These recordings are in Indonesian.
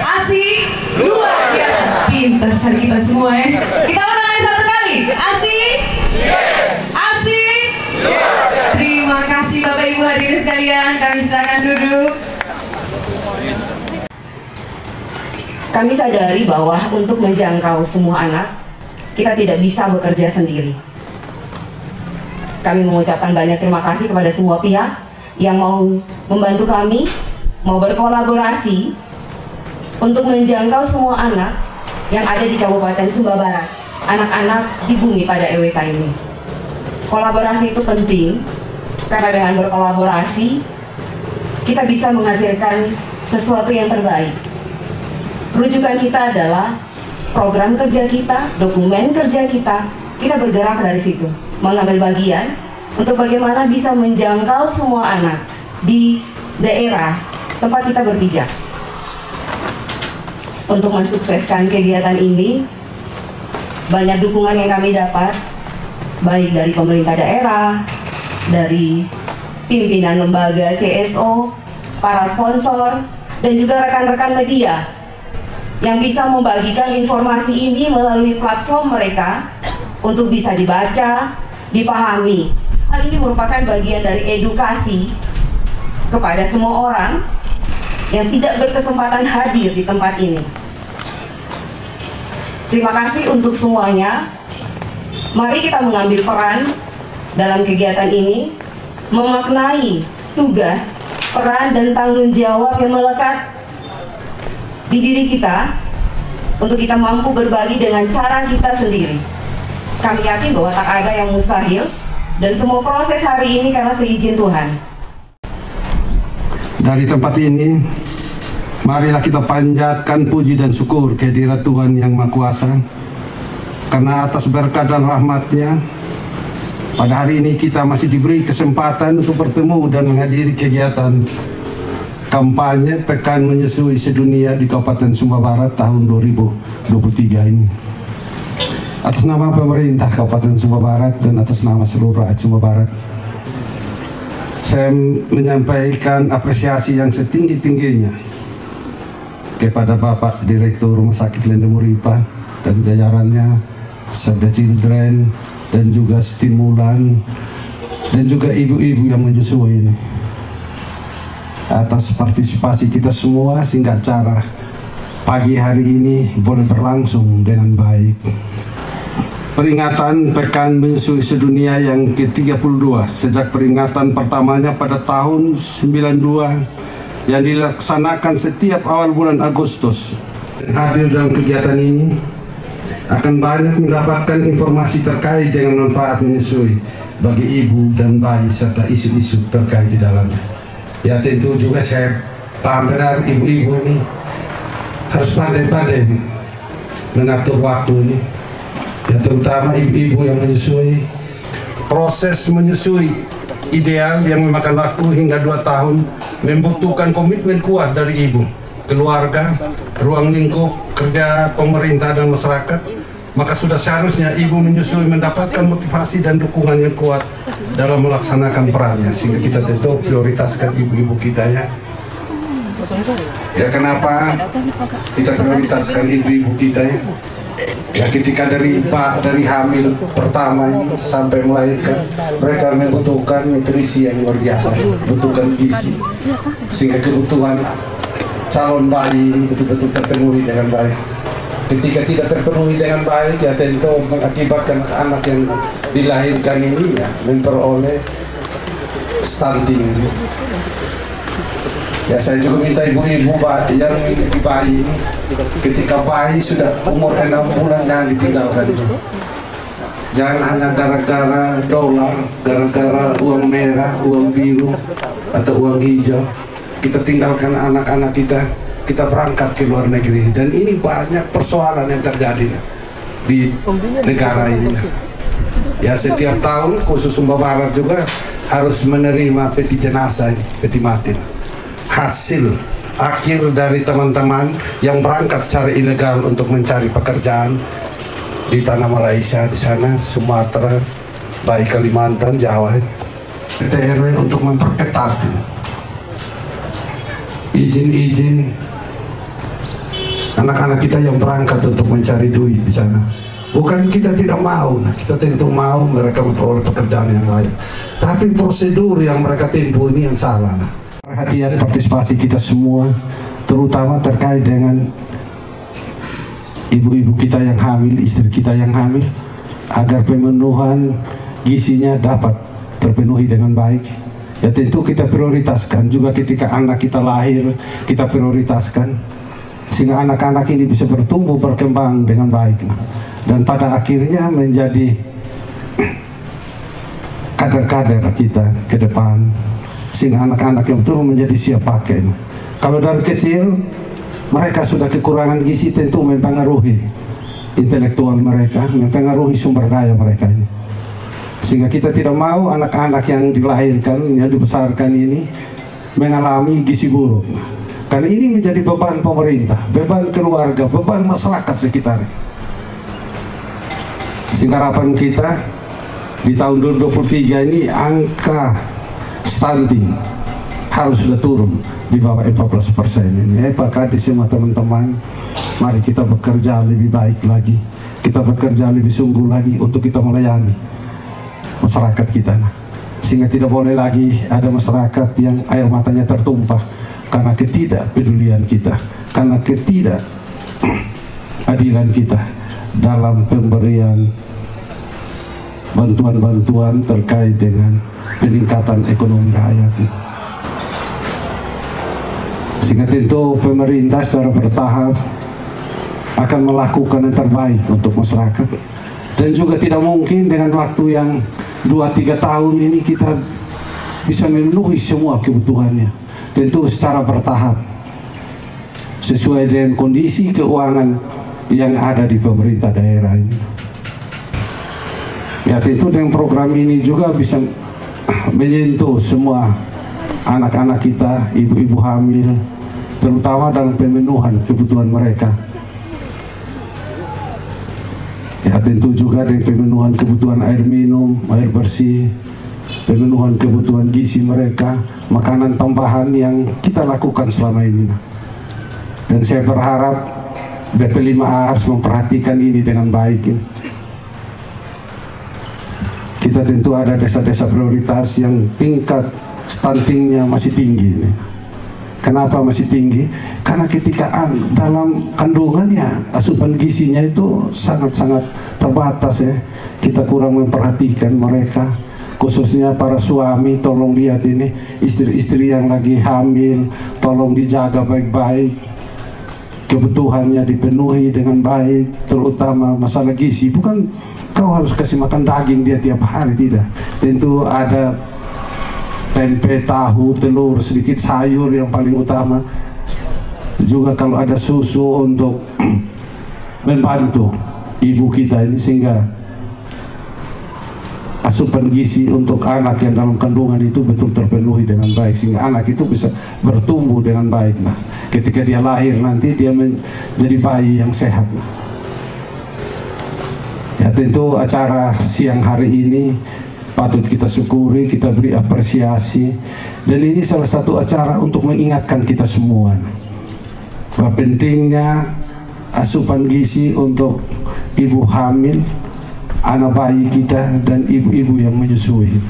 Asik, luar biasa. Pintar cari kita semua ya. Kita ulang lagi satu kali. Asik, asik. Terima kasih Bapak Ibu hadirin sekalian. Kami silakan duduk. Kami sadari bahwa untuk menjangkau semua anak, kita tidak bisa bekerja sendiri. Kami mengucapkan banyak terima kasih kepada semua pihak yang mau membantu kami, mau berkolaborasi untuk menjangkau semua anak yang ada di Kabupaten Sumba Barat, anak-anak di bumi pada EWK ini. Kolaborasi itu penting, karena dengan berkolaborasi, kita bisa menghasilkan sesuatu yang terbaik. Rujukan kita adalah program kerja kita, dokumen kerja kita bergerak dari situ, mengambil bagian untuk bagaimana bisa menjangkau semua anak di daerah tempat kita berpijak. Untuk mensukseskan kegiatan ini, banyak dukungan yang kami dapat, baik dari pemerintah daerah, dari pimpinan lembaga CSO, para sponsor, dan juga rekan-rekan media yang bisa membagikan informasi ini melalui platform mereka untuk bisa dibaca, dipahami. Hal ini merupakan bagian dari edukasi kepada semua orang yang tidak berkesempatan hadir di tempat ini. Terima kasih untuk semuanya. Mari kita mengambil peran dalam kegiatan ini, memaknai tugas, peran, dan tanggung jawab yang melekat di diri kita untuk kita mampu berbagi dengan cara kita sendiri. Kami yakin bahwa tak ada yang mustahil dan semua proses hari ini karena seizin Tuhan. Dari tempat ini, marilah kita panjatkan puji dan syukur kehadirat Tuhan yang Maha Kuasa, karena atas berkat dan rahmat-Nya, pada hari ini kita masih diberi kesempatan untuk bertemu dan menghadiri kegiatan kampanye Pekan Menyusui Sedunia di Kabupaten Sumba Barat tahun 2023 ini. Atas nama pemerintah Kabupaten Sumba Barat dan atas nama seluruh rakyat Sumba Barat, saya menyampaikan apresiasi yang setinggi-tingginya kepada Bapak Direktur Rumah Sakit Lendemuripa dan jajarannya, Save the Children, dan juga Stimulan, dan juga ibu-ibu yang menyusui ini, atas partisipasi kita semua sehingga acara pagi hari ini boleh berlangsung dengan baik. Peringatan Pekan Menyusui Sedunia yang ke-32 sejak peringatan pertamanya pada tahun 92 yang dilaksanakan setiap awal bulan Agustus. Hadir dalam kegiatan ini akan banyak mendapatkan informasi terkait dengan manfaat menyusui bagi ibu dan bayi serta isu-isu terkait di dalamnya. Ya tentu juga saya paham benar ibu-ibu ini harus pandai-pandai mengatur waktu ini. Ya terutama ibu-ibu yang menyusui. Proses menyusui ideal yang memakan waktu hingga 2 tahun membutuhkan komitmen kuat dari ibu, keluarga, ruang lingkup kerja pemerintah dan masyarakat. Maka sudah seharusnya ibu menyusui mendapatkan motivasi dan dukungan yang kuat dalam melaksanakan perannya, sehingga kita tentu prioritaskan ibu-ibu kita ya. Ya kenapa kita prioritaskan ibu-ibu kita ya? Ya ketika dari hamil pertama ini sampai melahirkan, mereka membutuhkan nutrisi yang luar biasa, membutuhkan gizi, sehingga kebutuhan calon bayi ini betul-betul terpenuhi dengan baik. Ketika tidak terpenuhi dengan baik, ya tentu mengakibatkan anak yang dilahirkan ini ya memperoleh stunting. Ya saya juga minta ibu-ibu yang memiliki bayi ini, ketika bayi sudah umur 6 bulan jangan ditinggalkan. Jangan hanya gara-gara dolar, gara-gara uang merah, uang biru, atau uang hijau kita tinggalkan anak-anak kita berangkat ke luar negeri. Dan ini banyak persoalan yang terjadi di negara ini. Ya setiap tahun khusus Sumba Barat juga harus menerima peti jenazah, peti mati, hasil akhir dari teman-teman yang berangkat secara ilegal untuk mencari pekerjaan di tanah Malaysia, di sana Sumatera, baik Kalimantan, Jawa. TRW untuk memperketat izin-izin anak-anak kita yang berangkat untuk mencari duit di sana. Bukan kita tidak mau, kita tentu mau mereka memperoleh pekerjaan yang layak. Tapi prosedur yang mereka tempuh ini yang salah. Perhatian partisipasi kita semua, terutama terkait dengan ibu-ibu kita yang hamil, istri kita yang hamil, agar pemenuhan gizinya dapat terpenuhi dengan baik. Ya tentu kita prioritaskan juga ketika anak kita lahir, kita prioritaskan sehingga anak-anak ini bisa bertumbuh berkembang dengan baik dan pada akhirnya menjadi kader-kader kita ke depan, sehingga anak-anak yang betul menjadi siap pakai. Kalau dari kecil mereka sudah kekurangan gizi, tentu mempengaruhi intelektual mereka, mempengaruhi sumber daya mereka ini. Sehingga kita tidak mau anak-anak yang dilahirkan, yang dibesarkan ini mengalami gizi buruk. Karena ini menjadi beban pemerintah, beban keluarga, beban masyarakat sekitar. Sehingga harapan kita di tahun 2023 ini angka stunting harus sudah turun di bawah 14% ini. Pak Kadi semua teman-teman, mari kita bekerja lebih baik lagi, kita bekerja lebih sungguh lagi untuk kita melayani masyarakat kita, sehingga tidak boleh lagi ada masyarakat yang air matanya tertumpah karena ketidakpedulian kita, karena ketidakadilan kita dalam pemberian bantuan-bantuan terkait dengan peningkatan ekonomi rakyat. Sehingga tentu pemerintah secara bertahap akan melakukan yang terbaik untuk masyarakat, dan juga tidak mungkin dengan waktu yang 2-3 tahun ini kita bisa memenuhi semua kebutuhannya. Tentu secara bertahap sesuai dengan kondisi keuangan yang ada di pemerintah daerah ini. Ya tentu dengan program ini juga bisa menyentuh semua anak-anak kita, ibu-ibu hamil, terutama dalam pemenuhan kebutuhan mereka. Ya tentu juga dengan pemenuhan kebutuhan air minum, air bersih, pemenuhan kebutuhan gizi mereka, makanan tambahan yang kita lakukan selama ini. Dan saya berharap BP5A harus memperhatikan ini dengan baik. Kita tentu ada desa-desa prioritas yang tingkat stuntingnya masih tinggi. Kenapa masih tinggi? Karena ketika dalam kandungannya asupan gizinya itu sangat-sangat terbatas ya. Kita kurang memperhatikan mereka, khususnya para suami. Tolong lihat ini istri-istri yang lagi hamil, tolong dijaga baik-baik, kebutuhannya dipenuhi dengan baik, terutama masalah gizi. Bukan kau harus kasih makan daging dia tiap hari, tidak. Tentu ada tempe, tahu, telur, sedikit sayur yang paling utama. Juga kalau ada susu untuk membantu ibu kita ini, sehingga asupan gizi untuk anak yang dalam kandungan itu betul terpenuhi dengan baik, sehingga anak itu bisa bertumbuh dengan baik. Nah, ketika dia lahir nanti dia menjadi bayi yang sehat. Ya tentu acara siang hari ini patut kita syukuri, kita beri apresiasi, dan ini salah satu acara untuk mengingatkan kita semua bahwa pentingnya asupan gizi untuk ibu hamil, anak bayi kita, dan ibu-ibu yang menyusui.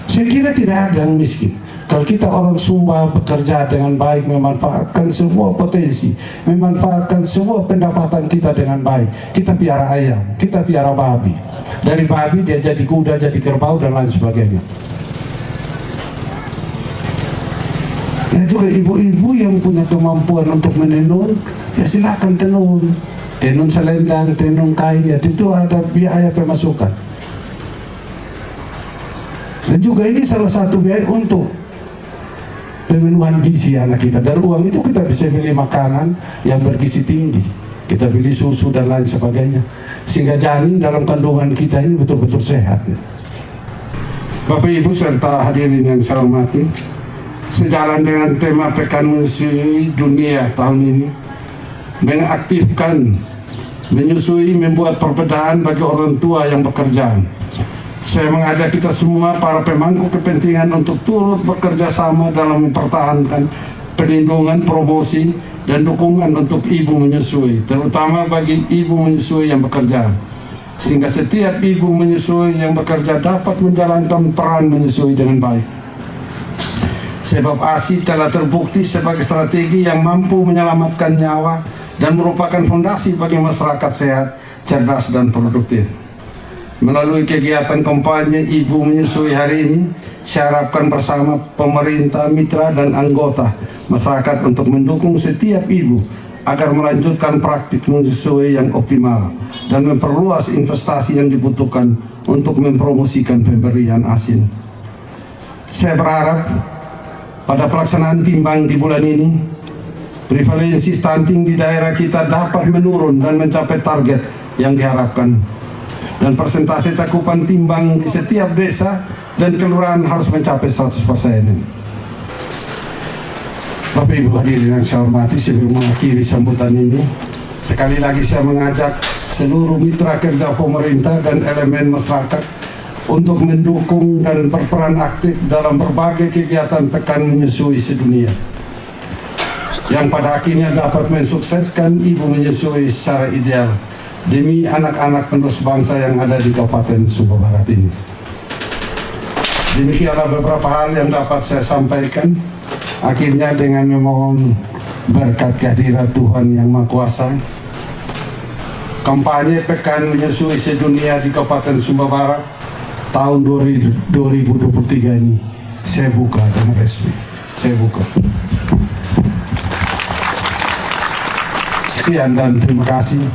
Saya kira tidak ada yang miskin. Kalau kita orang Sumba bekerja dengan baik, memanfaatkan semua potensi, memanfaatkan semua pendapatan kita dengan baik. Kita piara ayam, kita piara babi. Dari babi dia jadi kuda, jadi kerbau, dan lain sebagainya. Ya juga ibu-ibu yang punya kemampuan untuk menenun, ya silakan tenun. Tenun selendang, tenun kain, ya tentu ada biaya pemasukan. Dan juga ini salah satu biaya untuk pemenuhan gizi anak kita. Dari uang itu kita bisa beli makanan yang bergizi tinggi, kita beli susu dan lain sebagainya, sehingga janin dalam kandungan kita ini betul-betul sehat. Bapak Ibu serta hadirin yang saya hormati, sejalan dengan tema Pekan Menyusui Dunia tahun ini, mengaktifkan menyusui membuat perbedaan bagi orang tua yang bekerja. Saya mengajak kita semua para pemangku kepentingan untuk turut bekerja sama dalam mempertahankan perlindungan, promosi, dan dukungan untuk ibu menyusui, terutama bagi ibu menyusui yang bekerja, sehingga setiap ibu menyusui yang bekerja dapat menjalankan peran menyusui dengan baik. Sebab ASI telah terbukti sebagai strategi yang mampu menyelamatkan nyawa dan merupakan fondasi bagi masyarakat sehat, cerdas, dan produktif. Melalui kegiatan kampanye ibu menyusui hari ini, saya harapkan bersama pemerintah, mitra, dan anggota masyarakat untuk mendukung setiap ibu agar melanjutkan praktik menyusui yang optimal dan memperluas investasi yang dibutuhkan untuk mempromosikan pemberian ASI. Saya berharap pada pelaksanaan timbang di bulan ini, prevalensi stunting di daerah kita dapat menurun dan mencapai target yang diharapkan. Dan persentase cakupan timbang di setiap desa dan kelurahan harus mencapai 100%. Bapak Ibu hadirin yang saya hormati, sebelum mengakhiri sambutan ini, sekali lagi saya mengajak seluruh mitra kerja pemerintah dan elemen masyarakat untuk mendukung dan berperan aktif dalam berbagai kegiatan pekan menyusui sedunia, yang pada akhirnya dapat mensukseskan ibu menyusui secara ideal demi anak-anak penerus bangsa yang ada di Kabupaten Sumba Barat ini. Demikianlah beberapa hal yang dapat saya sampaikan. Akhirnya dengan memohon berkat kehadirat Tuhan Yang Maha Kuasa, kampanye pekan menyusui sedunia di Kabupaten Sumba Barat tahun 2023 ini saya buka dengan resmi. Saya buka. Sekian dan terima kasih.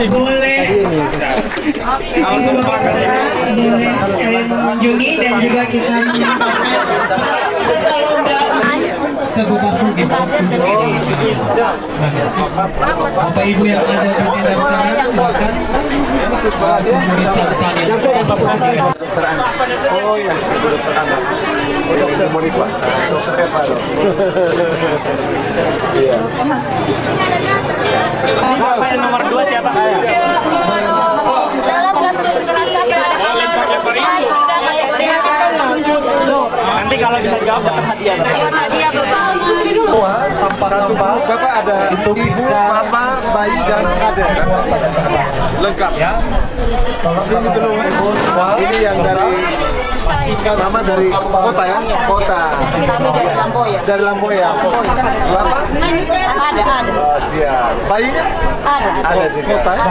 Boleh sekalian mengunjungi dan juga kita menyampaikan sebebas mungkin untuk ini. Silakan. Bapak Ibu yang ada di tindak sekarang, silakan mengunjungi stand-stand yang Oh iya, dokter Monika, dokter Eva. Iya. Nomor 2 siapa? Nanti kalau bisa jawab dapat hadiah. Hadiah Bapak. Sampah-sampah. Bapak ada ibu, mama, bayi dan adik. Lengkap. Ya. Ini yang dari mama dari kota ya? Kota. Kami dari Lamboya. Dari Lamboya. Bapak? Ada. Siap. Bayinya? Ada. Ada sih. Kota ya?